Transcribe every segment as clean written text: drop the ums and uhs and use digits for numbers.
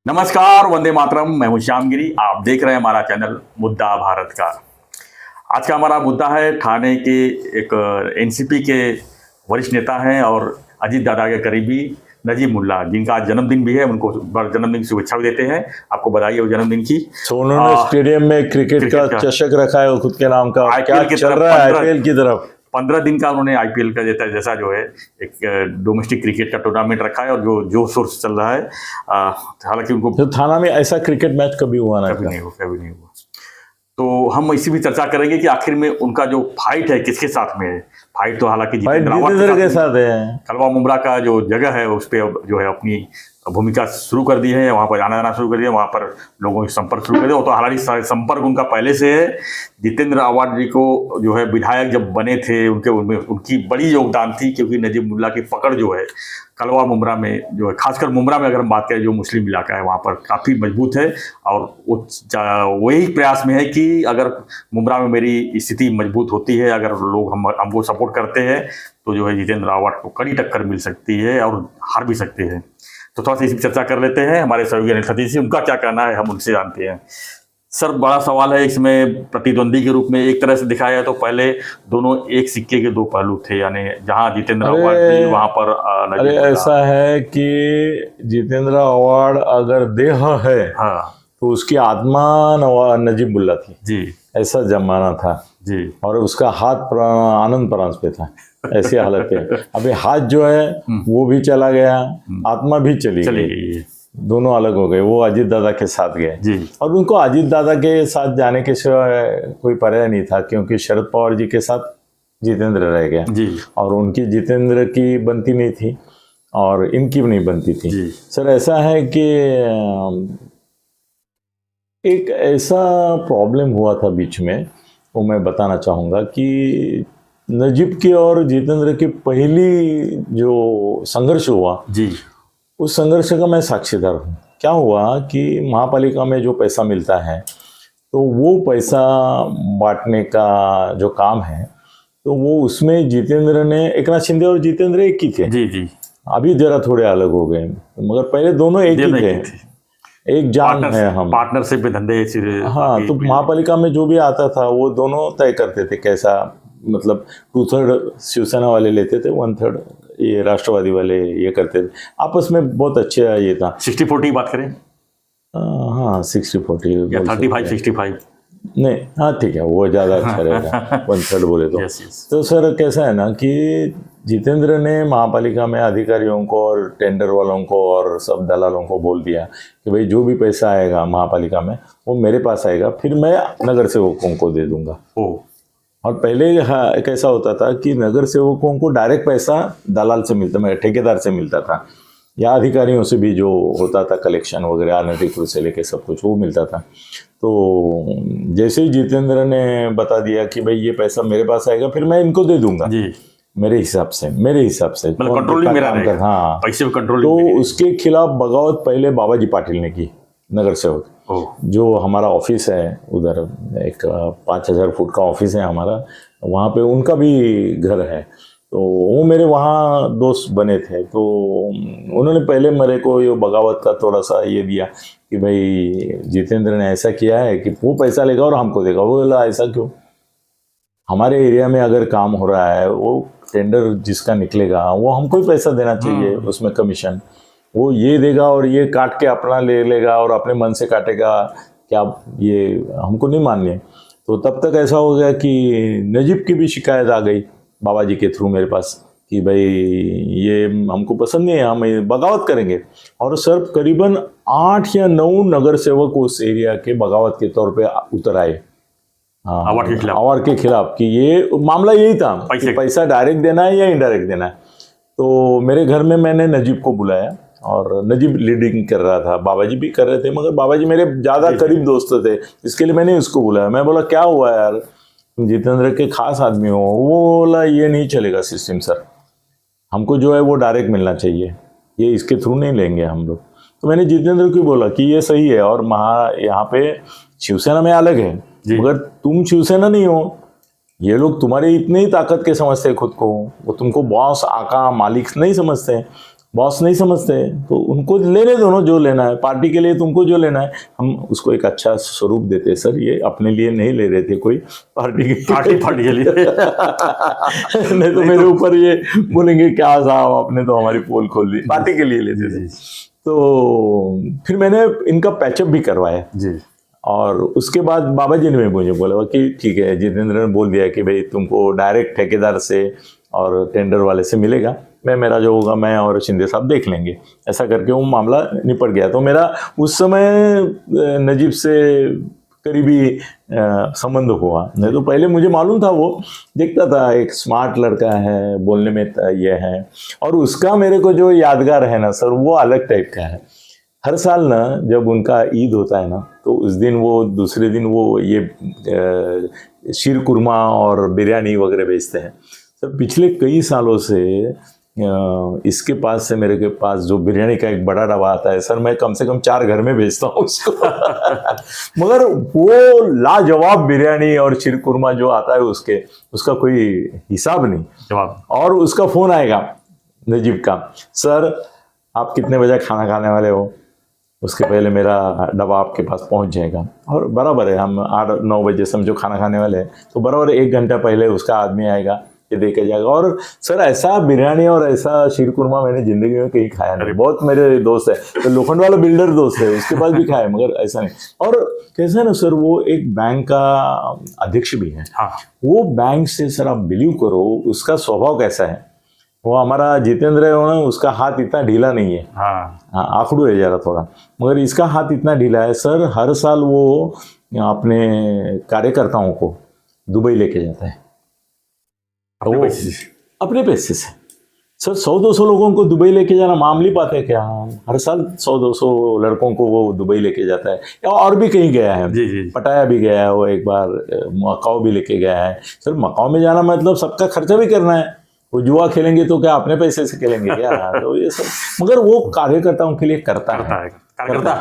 नमस्कार, वंदे मातरम। मैं हूं श्यामगिरी। आप देख रहे हैं हमारा चैनल मुद्दा भारत का। आज का हमारा मुद्दा है ठाणे के एक एनसीपी के वरिष्ठ नेता हैं और अजीत दादा के करीबी नजीब मुल्ला, जिनका आज जन्मदिन भी है। उनको जन्मदिन की शुभेच्छा भी देते हैं। आपको बधाई हो जन्मदिन की। तो उन्होंने स्टेडियम में क्रिकेट का चषक रखा है खुद के नाम का। क्या चल रहा है आईपीएल की तरफ? 15 दिन का उन्होंने आईपीएल का जैसा जो है एक डोमेस्टिक क्रिकेट का टूर्नामेंट रखा है और जो जोर शोर से चल रहा है। हालांकि उनको तो थाना में ऐसा क्रिकेट मैच कभी हुआ ना? कभी नहीं हुआ। तो हम इसी भी चर्चा करेंगे कि आखिर में उनका जो फाइट है किसके साथ में है। फाइट तो हालांकि जितेंद्र के साथ है। कलवा मुमरा का जो जगह है उस पर जो है अपनी भूमिका शुरू कर दी है, वहाँ पर आना जाना शुरू कर दिया, वहाँ पर लोगों के संपर्क शुरू कर दिया। तो हालांकि संपर्क उनका पहले से है। जितेंद्र आवाड जी को जो है विधायक जब बने थे उनकी बड़ी योगदान थी, क्योंकि नजीब मुल्ला की पकड़ जो है कलवा मुमरा में जो है, खासकर मुमरा में अगर हम बात करें जो मुस्लिम इलाका है वहाँ पर काफ़ी मजबूत है। और वही प्रयास में है कि अगर मुमरा में मेरी स्थिति मजबूत होती है, अगर लोग हमको सपोर्ट करते हैं तो जो है जितेंद्र आवाड को कड़ी टक्कर मिल सकती है और हार भी सकते हैं। तो थोड़ा सा इसी चर्चा कर लेते हैं। हमारे सहयोगी अनिल सतीश जी, उनका क्या कहना है हम उनसे जानते हैं। सर, बड़ा सवाल है इसमें। प्रतिद्वंदी के रूप में एक तरह से दिखाया तो पहले दोनों एक सिक्के के दो पहलू थे, यानी जहां जितेंद्र आवाड थी वहां पर अरे ऐसा है कि जितेंद्र आवाड अगर देह है, हाँ, तो उसकी आत्मा नजीब मुल्ला थी जी। ऐसा जमाना था जी। और उसका हाथ आनंद प्रांस पे था, ऐसी हालत है। अभी हाथ जो है वो भी चला गया, आत्मा भी चली गई। दोनों अलग हो गए। वो अजीत दादा के साथ गए जी। और उनको अजीत दादा के साथ जाने के सिवाय कोई पर्याय नहीं था, क्योंकि शरद पवार जी के साथ जितेंद्र रह गया जी। और उनकी जितेंद्र की बनती नहीं थी और इनकी भी नहीं बनती थी जी। सर, ऐसा है कि एक ऐसा प्रॉब्लम हुआ था बीच में, वो मैं बताना चाहूँगा कि नजीब की और जितेंद्र की पहली जो संघर्ष हुआ जी, उस संघर्ष का मैं साक्षीदार हूँ। क्या हुआ कि महापालिका में जो पैसा मिलता है तो वो पैसा बांटने का जो काम है, तो वो उसमें जितेंद्र ने, एकनाथ शिंदे और जितेंद्र एक ही थे जी जी। अभी जरा थोड़े अलग हो गए, मगर पहले दोनों एक ही थे। एक जान है, हम पार्टनरशिप में धंधे। हाँ, तो महापालिका में जो भी आता था वो दोनों तय करते थे कैसा, मतलब 2/3 शिवसेना वाले लेते थे, 1/3 ये राष्ट्रवादी वाले ये करते थे। आपस में बहुत अच्छा ये था। 60-40 की बात करें? हाँ, 60-40 या 35-65 नहीं, हाँ ठीक है, वो ज़्यादा अच्छा रहेगा 1/3 बोले तो। तो सर कैसा है ना कि जितेंद्र ने महापालिका में अधिकारियों को और टेंडर वालों को और सब दलालों को बोल दिया कि भाई जो भी पैसा आएगा महापालिका में वो मेरे पास आएगा, फिर मैं नगर सेवकों को दे दूंगा। और पहले कैसा होता था कि नगर सेवकों को डायरेक्ट पैसा दलाल से मिलता, ठेकेदार से मिलता था, या अधिकारियों से भी जो होता था कलेक्शन वगैरह अनधिकृत से लेके सब कुछ वो मिलता था। तो जैसे ही जितेंद्र ने बता दिया कि भाई ये पैसा मेरे पास आएगा, फिर मैं इनको दे दूंगा जी, मेरे हिसाब से मतलब कंट्रोलिंग मेरा रहेगा। हाँ, पैसे कंट्रोलिंग। तो उसके खिलाफ बगावत पहले बाबाजी पाटिल ने की, नगर सेवक। जो हमारा ऑफिस है उधर, एक 5000 फुट का ऑफिस है हमारा, वहाँ पे उनका भी घर है। तो वो मेरे वहाँ दोस्त बने थे, तो उन्होंने पहले मेरे को ये बगावत का थोड़ा सा ये दिया कि भाई जितेंद्र ने ऐसा किया है कि वो पैसा लेगा और हमको देगा। वो बोला ऐसा क्यों, हमारे एरिया में अगर काम हो रहा है, वो टेंडर जिसका निकलेगा वो हमको ही पैसा देना चाहिए, उसमें कमीशन वो ये देगा और ये काट के अपना ले लेगा और अपने मन से काटेगा, क्या ये हमको नहीं मान्य। तो तब तक ऐसा हो गया कि नजीब की भी शिकायत आ गई बाबाजी के थ्रू मेरे पास कि भाई ये हमको पसंद नहीं है, हम बगावत करेंगे। और सर करीबन 8 या 9 नगर सेवक उस एरिया के बगावत के तौर पे उतर आए आवाड के खिलाफ कि ये मामला यही था कि पैसा डायरेक्ट देना है या इनडायरेक्ट देना है। तो मेरे घर में मैंने नजीब को बुलाया और नजीब लीडिंग कर रहा था, बाबाजी भी कर रहे थे, मगर बाबाजी मेरे ज़्यादा करीब दोस्त थे, इसके लिए मैंने उसको बुलाया। मैं बोला क्या हुआ यार, जितेंद्र के खास आदमी हो। वो बोला ये नहीं चलेगा सिस्टम सर, हमको जो है वो डायरेक्ट मिलना चाहिए, ये इसके थ्रू नहीं लेंगे हम लोग। तो मैंने जितेंद्र को बोला कि ये सही है, और यहाँ पे शिवसेना में अलग है, मगर तुम शिवसेना नहीं हो, ये लोग तुम्हारे इतने ही ताकत के समझते हैं खुद को, वो तुमको बॉस आका मालिक नहीं समझते हैं। बॉस नहीं समझते, तो उनको लेने दो ना जो लेना है, पार्टी के लिए तुमको जो लेना है, हम उसको एक अच्छा स्वरूप देते हैं सर। ये अपने लिए नहीं ले रहे थे कोई, पार्टी के लिए नहीं तो मेरे ऊपर ये बोलेंगे क्या साहब आपने तो हमारी पोल खोल दी, पार्टी के लिए लेते थे। तो फिर मैंने इनका पैचअप भी करवाया जी। और उसके बाद बाबा जी ने मुझे बोला कि ठीक है, जितेंद्र ने बोल दिया कि भाई तुमको डायरेक्ट ठेकेदार से और टेंडर वाले से मिलेगा, मैं मेरा जो होगा मैं और शिंदे साहब देख लेंगे। ऐसा करके वो मामला निपट गया। तो मेरा उस समय नजीब से करीबी संबंध हुआ। नहीं तो पहले मुझे मालूम था, वो देखता था एक स्मार्ट लड़का है, बोलने में ये है। और उसका मेरे को जो यादगार है ना सर, वो अलग टाइप का है। हर साल ना जब उनका ईद होता है ना, तो उस दिन वो दूसरे दिन वो ये शीर कुरमा और बिरयानी वगैरह बेचते हैं सर। पिछले कई सालों से इसके पास से मेरे के पास जो बिरयानी का एक बड़ा डब्बा आता है सर, मैं कम से कम 4 घर में बेचता हूँ उसको। मगर वो लाजवाब बिरयानी और शीर कुरमा जो आता है उसका कोई हिसाब नहीं। जवाब। और उसका फ़ोन आएगा नजीब का, सर आप कितने बजे खाना खाने वाले हो, उसके पहले मेरा डब्बा आपके पास पहुंच जाएगा। और बराबर है, हम 8-9 बजे समझो खाना खाने वाले हैं, तो बराबर 1 घंटा पहले उसका आदमी आएगा, ये दे के जाएगा। और सर ऐसा बिरयानी और ऐसा शीर कुरमा मैंने ज़िंदगी में कहीं खाया नहीं। बहुत मेरे दोस्त है, तो लोखंड वाला बिल्डर दोस्त है, उसके पास भी खाया, मगर ऐसा नहीं। और कैसा है ना सर, वो एक बैंक का अध्यक्ष भी है। हाँ। वो बैंक से सर आप बिलीव करो, उसका स्वभाव कैसा है, वो हमारा जितेंद्र है ना, उसका हाथ इतना ढीला नहीं है। हाँ, आंकड़ू है जरा थोड़ा, मगर इसका हाथ इतना ढीला है सर। हर साल वो अपने कार्यकर्ताओं को दुबई लेके जाता है अपने पैसे से सर। 100-200 लोगों को दुबई लेके जाना मामूली बात है क्या? हर साल 100-200 लड़कों को वो दुबई लेके जाता है। और भी कहीं गया है, जी। पटाया भी गया है वो, एक बार मकाओ भी लेके गया है सर। मकाओ में जाना मतलब सबका खर्चा भी करना है। वो जुआ खेलेंगे तो क्या अपने पैसे से खेलेंगे क्या? तो ये सब, मगर वो कार्यकर्ताओं के लिए करता है, कार्यकर्ता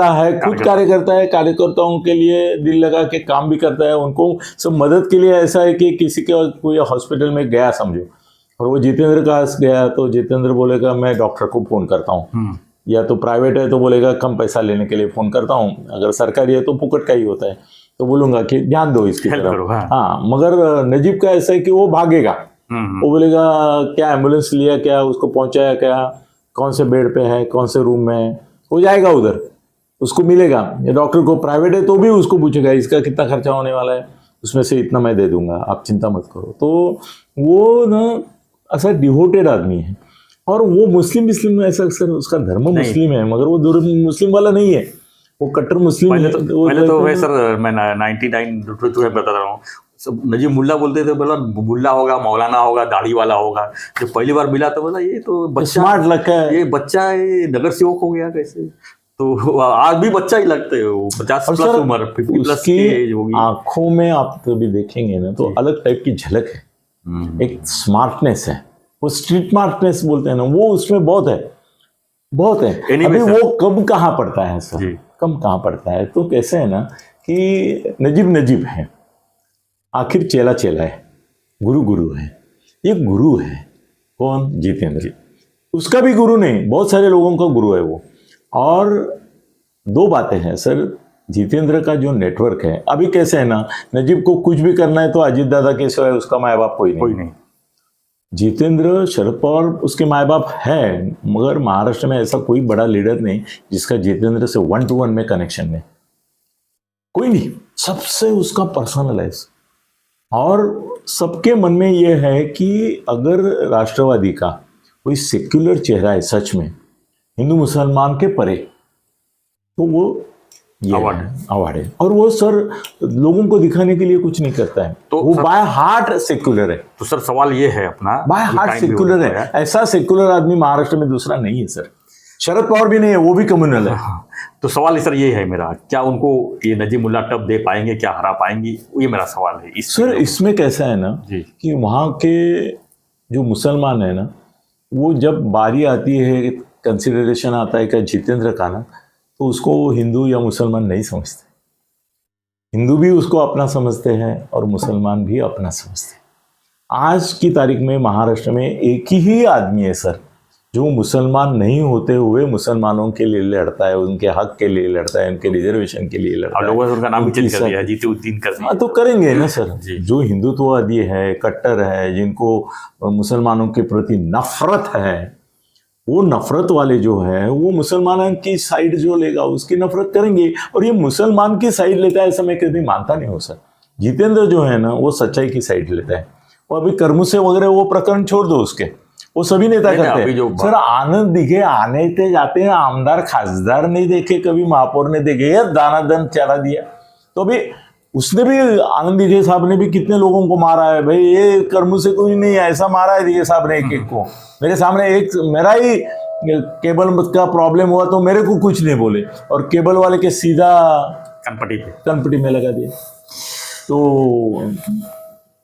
है, खुद कार्यकर्ता है, कार्यकर्ताओं के लिए दिल लगा के काम भी करता है। उनको सब मदद के लिए ऐसा है कि किसी के कोई हॉस्पिटल में गया समझो, और वो जितेंद्र के पास गया, तो जितेंद्र बोलेगा मैं डॉक्टर को फ़ोन करता हूँ, या तो प्राइवेट है तो बोलेगा कम पैसा लेने के लिए फ़ोन करता हूँ, अगर सरकारी है तो पुकट का ही होता है, तो बोलूँगा कि ध्यान दो इसकी तरफ। हाँ, मगर नजीब का ऐसा है कि वो भागेगा, वो बोलेगा क्या एम्बुलेंस लिया, क्या उसको पहुंचाया, क्या कौन से बेड पे है, कौन से रूम में है, हो जाएगा उधर, उसको मिलेगा। या डॉक्टर को प्राइवेट है तो भी उसको पूछेगा इसका कितना खर्चा होने वाला है, उसमें से इतना मैं दे दूंगा, आप चिंता मत करो। तो वो ना ऐसा डिवोटेड आदमी है। और वो मुस्लिम में ऐसा अक्सर उसका धर्म मुस्लिम है, मगर वो मुस्लिम वाला नहीं है, वो कट्टर मुस्लिम है। पहले तो मैं सर, मैं 99 बता रहा हूँ, सब नजीब मुल्ला बोलते थे, बोला मुल्ला होगा, मौलाना होगा, दाढ़ी वाला होगा। जब पहली बार मिला तो बोला ये तो बच्चा स्मार्ट लगता है, ये बच्चा ये नगर सेवक हो गया कैसे? तो आज भी बच्चा ही लगते है, 50+ उम्र, 50+ की एज होगी। आंखों में आप तो भी देखेंगे ना, तो अलग टाइप की झलक है, एक स्मार्टनेस है, वो स्ट्रीट स्मार्टनेस बोलते हैं ना, वो उसमें बहुत है, बहुत है। अभी वो कम कहाँ पड़ता है सर, कम कहाँ पड़ता है। तो कैसे है ना कि नजीब है, आखिर चेला है, गुरु है। ये गुरु है कौन? जितेंद्र। उसका भी गुरु नहीं, बहुत सारे लोगों का गुरु है वो। और 2 बातें हैं सर, जितेंद्र का जो नेटवर्क है, अभी कैसे है ना, नजीब को कुछ भी करना है तो अजीत दादा के सिवाय उसका माँ बाप कोई नहीं। जितेंद्र, शरद पवार उसके माँ बाप है, मगर महाराष्ट्र में ऐसा कोई बड़ा लीडर नहीं जिसका जितेंद्र से 1-to-1 में कनेक्शन है, कोई नहीं। सबसे उसका पर्सनल है। और सबके मन में यह है कि अगर राष्ट्रवादी का कोई सेक्युलर चेहरा है सच में, हिंदू मुसलमान के परे, तो वो अवार्ड है। और वो सर लोगों को दिखाने के लिए कुछ नहीं करता है, तो वो बाय हार्ट सेक्युलर है। तो सर सवाल ये है अपना, बाय हार्ट सेक्युलर है। ऐसा सेक्युलर आदमी महाराष्ट्र में दूसरा नहीं है सर। शरद पवार भी नहीं है, वो भी कम्युनल है। तो सवाल सर ये है मेरा, क्या उनको ये नजीब मुल्ला टप दे पाएंगे, क्या हरा पाएंगे? ये मेरा सवाल है। सर इसमें कैसा है ना कि वहाँ के जो मुसलमान है ना, वो जब बारी आती है, कंसिडरेशन आता है क्या जितेंद्र का ना, तो उसको हिंदू या मुसलमान नहीं समझते। हिंदू भी उसको अपना समझते हैं और मुसलमान भी अपना समझते हैं। आज की तारीख में महाराष्ट्र में एक ही आदमी है सर जो मुसलमान नहीं होते हुए मुसलमानों के लिए लड़ता है, उनके हक के लिए लड़ता है, उनके रिजर्वेशन के लिए लड़ता है। लोगों ने उनका नाम भी चेंज कर दिया है, जीतुद्दीन कर दिया। तो करेंगे ना सर। जो हिंदुत्ववादी है, कट्टर है, जिनको मुसलमानों के प्रति नफरत है, वो नफरत वाले जो है वो मुसलमानों की साइड जो लेगा उसकी नफरत करेंगे। और ये मुसलमान की साइड लेता है ऐसा मैं कभी मानता नहीं हूँ सर। जितेंद्र जो है ना वो सच्चाई की साइड लेता है। वो अभी कर्मुसे वगैरह वो प्रकरण छोड़ दो, उसके वो सभी नेता करते हैं सर। आनंद दिखे आने थे जाते हैं, आमदार खासदार नहीं देखे, कभी महापौर ने देखे, यार दाना दन चला दिया। तो अभी उसने भी, आनंद दिखे साहब ने भी कितने लोगों को मारा है भाई, ये कर्मू से कोई नहीं है, ऐसा मारा है दिखे साहब ने एक एक को। मेरे सामने एक मेरा ही केबल का प्रॉब्लम हुआ तो मेरे को कुछ नहीं बोले, और केबल वाले के सीधा कनपटी में लगा दिया। तो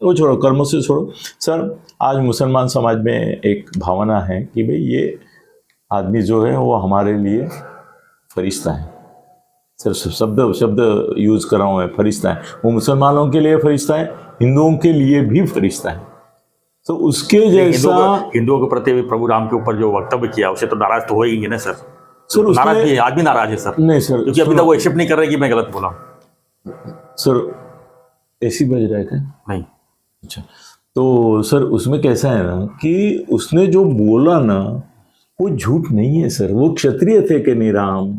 वो छोड़ो, कर्मों से छोड़ो सर। आज मुसलमान समाज में एक भावना है कि भाई ये आदमी जो है वो हमारे लिए फरिश्ता है सर। शब्द यूज कर रहा हूँ मैं, फरिश्ता है। वो मुसलमानों के लिए फरिश्ता है, हिंदुओं के लिए भी फरिश्ता है। तो उसके जैसा हिंदुओं के प्रति प्रभु राम के ऊपर जो वक्तव्य किया उसे तो नाराज तो हो ही ना सर। सर नाराज भी है, आज भी नाराज है सर। नहीं सर, क्योंकि अभी तक वो एक्सेप्ट नहीं कर रहे कि मैं गलत बोला सर। एसी बज रहा है क्या? नहीं। अच्छा, तो सर उसमें कैसा है ना कि उसने जो बोला ना वो झूठ नहीं है सर। वो क्षत्रिय थे कि नहीं राम,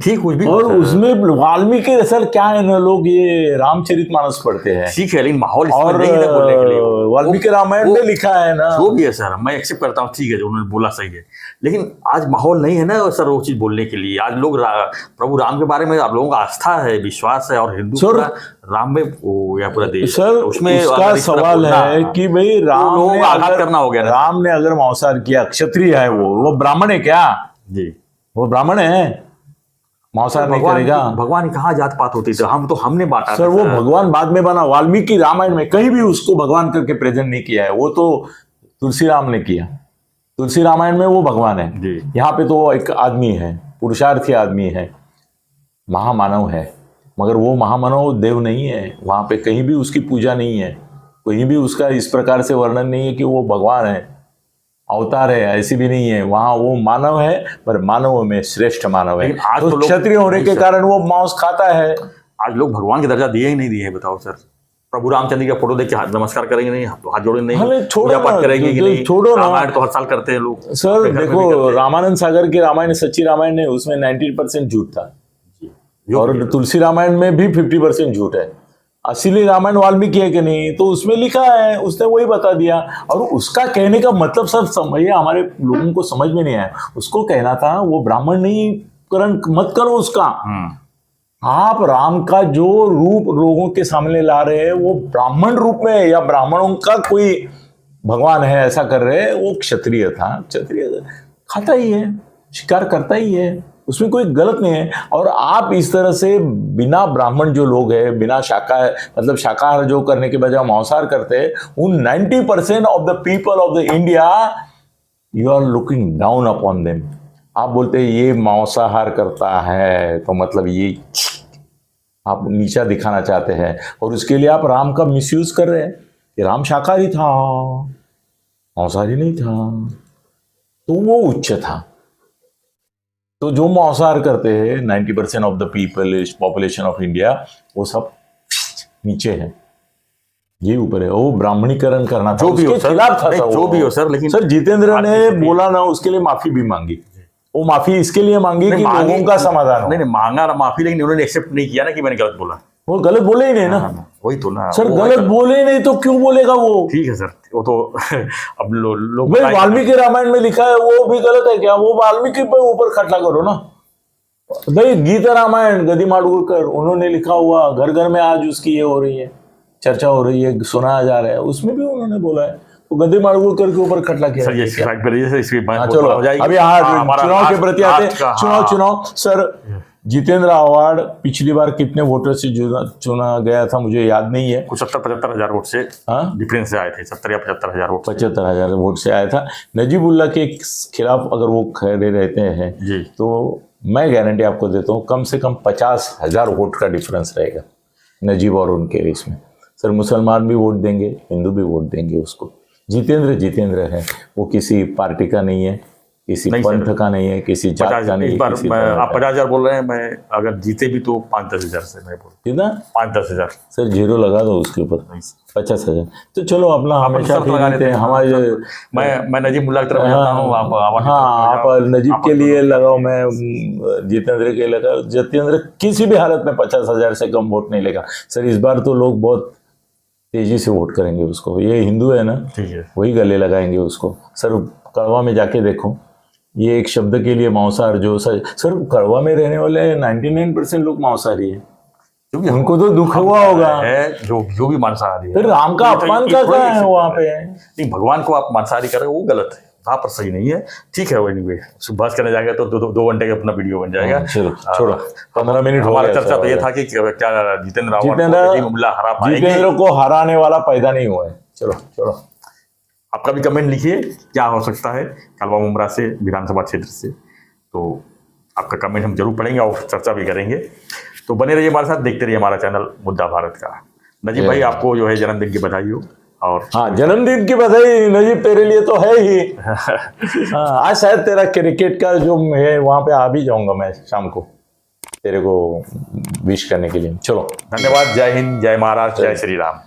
ठीक कुछ भी। और उसमें वाल्मीकि सर क्या है ना, लोग ये रामचरितमानस पढ़ते हैं, ठीक है, लेकिन माहौल और वाल्मीकि रामायण में लिखा है ना। वो भी है सर, मैं एक्सेप्ट करता हूँ, ठीक है जो उन्होंने बोला सही है, लेकिन आज माहौल नहीं है ना सर वो चीज बोलने के लिए। आज लोग प्रभु राम के बारे में आप लोगों का आस्था है, विश्वास है, और हिंदू राम में वो या पूरा देश सर उसमें उसका सवाल है कि भाई राम ने आघात करना हो गया। राम ने अगर मांसाहार किया, क्षत्रिय है वो ब्राह्मण है क्या? जी, वो ब्राह्मण है, मांसाहार नहीं करेगा। भगवान कहाँ जात पात होती थी, हमने बांटा सर। वो भगवान बाद में बना, वाल्मीकि रामायण में कहीं भी उसको भगवान करके प्रेजेंट नहीं किया है, वो तो तुलसी राम ने किया। तुलसी रामायण में वो भगवान है, यहाँ पे तो एक आदमी है, पुरुषार्थी आदमी है, महामानव है, मगर वो महामानव देव नहीं है। वहां पे कहीं भी उसकी पूजा नहीं है, कहीं भी उसका इस प्रकार से वर्णन नहीं है कि वो भगवान है, अवतार है, ऐसी भी नहीं है। वहां वो मानव है, पर मानव में श्रेष्ठ मानव है। आज तो क्षत्रिय होने के कारण वो मांस खाता है। आज लोग भगवान की दर्जा दिए ही नहीं दिए, बताओ सर। प्रभु रामचंद्र का फोटो देख के नमस्कार करेंगे नहीं, हाथ जोड़ेंगे नहीं, पूजा पाठ करेंगे कि नहीं? छोड़ो ना, रामायण तो हर साल करते हैं लोग सर। देखो रामानंद सागर के रामायण, सच्ची रामायण है, उसमें 90% झूठ था, और तुलसी रामायण में भी 50% झूठ है। असली रामायण वाल्मीकि है कि नहीं, तो उसमें लिखा है, उसने वही बता दिया। और उसका कहने का मतलब सर ये हमारे लोगों को समझ में नहीं आया। उसको कहना था वो ब्राह्मण नहीं करण मत करो उसका। आप राम का जो रूप लोगों के सामने ला रहे हैं वो ब्राह्मण रूप में है, या ब्राह्मणों का कोई भगवान है ऐसा कर रहे हैं। वो क्षत्रिय था, क्षत्रिय खाता ही है, शिकार करता ही है, उसमें कोई गलत नहीं है। और आप इस तरह से बिना ब्राह्मण जो लोग हैं, बिना शाकाहार मतलब शाकाहार जो करने के बजाय मांसाहार करते हैं, उन 90% of the people of the India you are looking down upon them. आप बोलते हैं ये मांसाहार करता है तो मतलब ये आप नीचा दिखाना चाहते हैं, और उसके लिए आप राम का मिसयूज कर रहे हैं कि राम शाकाहारी था, मांसाहारी नहीं था, तो वो उच्च था। तो जो मांसाहार करते हैं 90% of the people population of India, वो सब नीचे है, ये ऊपर है। वो ब्राह्मणीकरण करना था, जो भी हो सर, खिलाफ था, जो भी हो सर। लेकिन सर जितेंद्र ने बोला ना, उसके लिए माफी भी मांगी। वो माफी इसके लिए मांगी कि लोगों का समाधान हो। नहीं मांगा माफी, लेकिन उन्होंने एक्सेप्ट नहीं किया ना कि मैंने गलत बोला। वो गलत बोले ही नहीं ना, वही तो ना सर। गलत बोले ही नहीं तो क्यों बोलेगा वो? ठीक है सर, वो तो अब लोग भाई वाल्मीकि रामायण में लिखा है वो भी गलत है क्या? वो वाल्मीकि पे ऊपर खटला करो ना भाई। गीता रामायण गदी माडगुरकर उन्होंने लिखा हुआ, घर घर में आज उसकी ये हो रही है, चर्चा हो रही है, सुनाया जा रहा है, उसमें भी उन्होंने बोला है। तो गदी माडगुरकर के ऊपर खटला किया सर। ये चलो अभी चुनाव के प्रति आते हैं। चुनाव सर, जितेंद्र अवार्ड पिछली बार कितने वोटर से चुना गया था मुझे याद नहीं है, कुछ 70-75 हजार वोट से डिफरेंस से आए थे। 70 या 75 हजार वोट, 75 हजार वोट से आया था। नजीबुल्ला के खिलाफ अगर वो खड़े रहते हैं तो मैं गारंटी आपको देता हूँ कम से कम 50,000 वोट का डिफरेंस रहेगा नजीब और उनके इसमें। सर मुसलमान भी वोट देंगे, हिंदू भी वोट देंगे उसको, जितेंद्र है, वो किसी पार्टी का नहीं है, किसी पंथ का नहीं है, किसी जात का नहीं है। इस बार आप 50,000 बोल रहे हैं, मैं अगर जीते भी तो 5-10 हजार से मैं बोल, कितना 5-10 हजार सर, जीरो लगा दो उसके ऊपर, 50,000। तो चलो अपना हमेशा शर्त लगा लेते हैं। हमारे मैं नजीब मुल्ला की तरफ जाता हूँ, आप हाँ, आप नजीब के लिए लगाओ, मैं जितेंद्र के लगा। जितेंद्र किसी भी हालत में 50,000 से कम वोट नहीं लेगा सर। इस बार तो लोग बहुत तेजी से वोट करेंगे उसको। ये हिंदू है ना, ठीक है, वही गले लगाएंगे उसको। सर कड़वा में जाके देखो, ये एक शब्द के लिए मांसाहार जो सर कड़वा में रहने वाले 99% लोग मांसाहारी है, उनको तो दुख हुआ होगा है जो भी मांसाहारी है। फिर राम का अपमान का क्या है वहाँ पे? नहीं, भगवान को आप मांसाहारी कर रहे हो, वो गलत है, वहाँ पर सही नहीं है। ठीक है, वो एनीवे बहस करने जाएगा तो 2 घंटे का अपना वीडियो बन जाएगा। चलो छोड़ो, 15 मिनट हो हमारा गया। चर्चा तो ये था कि क्या जितेंद्र को हराने वाला पैदा नहीं हुआ है। चलो छोड़ो। आपका भी कमेंट लिखिए, क्या हो सकता है कलवा मुमरा से, विधानसभा क्षेत्र से। तो आपका कमेंट हम जरूर पढ़ेंगे और चर्चा भी करेंगे। तो बने रहिए हमारे साथ, देखते रहिए हमारा चैनल मुद्दा भारत का। नजीब भाई, आपको जो है जन्मदिन की बधाई हो। और हाँ, जन्मदिन की बधाई नजीब, तेरे लिए तो है ही। हाँ, आज शायद तेरा क्रिकेट का जो है वहाँ पे आ भी जाऊंगा मैं शाम को तेरे को विश करने के लिए। चलो, धन्यवाद। जय हिंद, जय महाराष्ट्र, जय श्री राम।